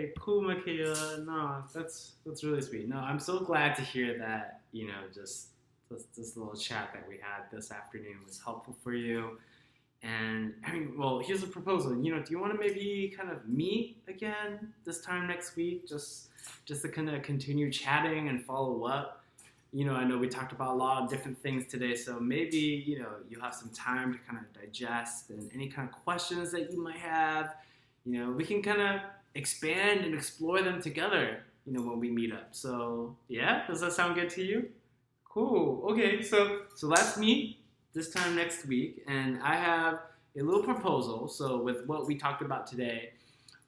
Okay, cool, Mikayla. No, that's really sweet. No, I'm so glad to hear that, just this little chat that we had this afternoon was helpful for you. And I mean, well, here's a proposal. Do you want to maybe kind of meet again this time next week, just to kind of continue chatting and follow up? I know we talked about a lot of different things today, so maybe you have some time to kind of digest and any kind of questions that you might have. We can kind of expand and explore them together. When we meet up. So yeah, does that sound good to you? Cool. Okay, so let's meet this time next week, and I have a little proposal. So with what we talked about today,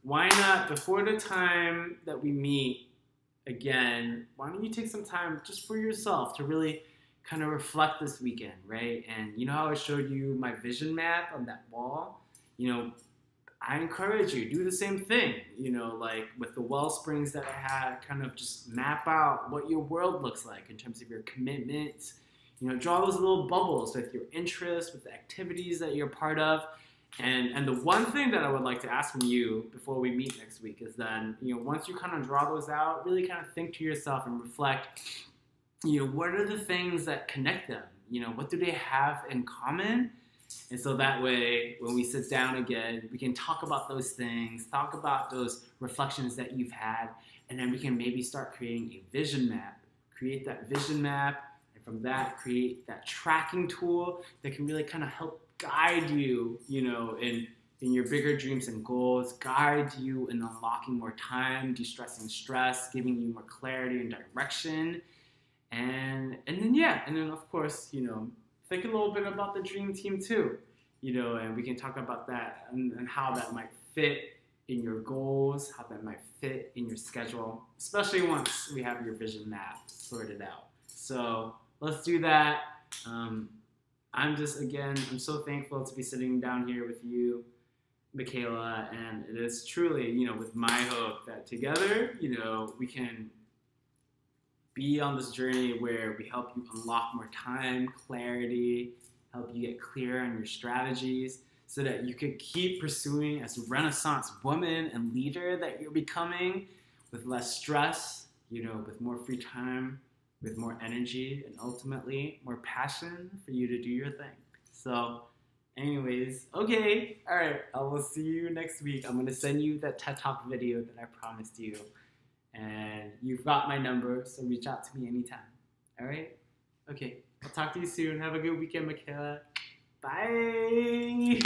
why not before the time that we meet again, why don't you take some time just for yourself to really kind of reflect this weekend, right? And you know how I showed you my vision map on that wall? I encourage you, do the same thing, like with the well springs that I had, kind of just map out what your world looks like in terms of your commitment. Draw those little bubbles with your interests, with the activities that you're part of. And the one thing that I would like to ask from you before we meet next week is then, once you kind of draw those out, really kind of think to yourself and reflect, what are the things that connect them? What do they have in common? And so that way, when we sit down again, we can talk about those things, talk about those reflections that you've had, and then we can maybe start creating a vision map. Create that vision map, and from that, create that tracking tool that can really kind of help guide you, in your bigger dreams and goals, guide you in unlocking more time, de-stressing stress, giving you more clarity and direction. And then of course, think a little bit about the dream team too, and we can talk about that and how that might fit in your goals, how that might fit in your schedule, especially once we have your vision map sorted out. So let's do that. I'm so thankful to be sitting down here with you, Mikayla, and it is truly, with my hope that together, we can be on this journey where we help you unlock more time, clarity, help you get clear on your strategies so that you could keep pursuing as a Renaissance woman and leader that you're becoming with less stress, with more free time, with more energy, and ultimately more passion for you to do your thing. So anyways, okay, all right, I will see you next week. I'm going to send you that TED Talk video that I promised you. And you've got my number, so reach out to me anytime. All right? Okay. I'll talk to you soon. Have a good weekend, Mikayla. Bye.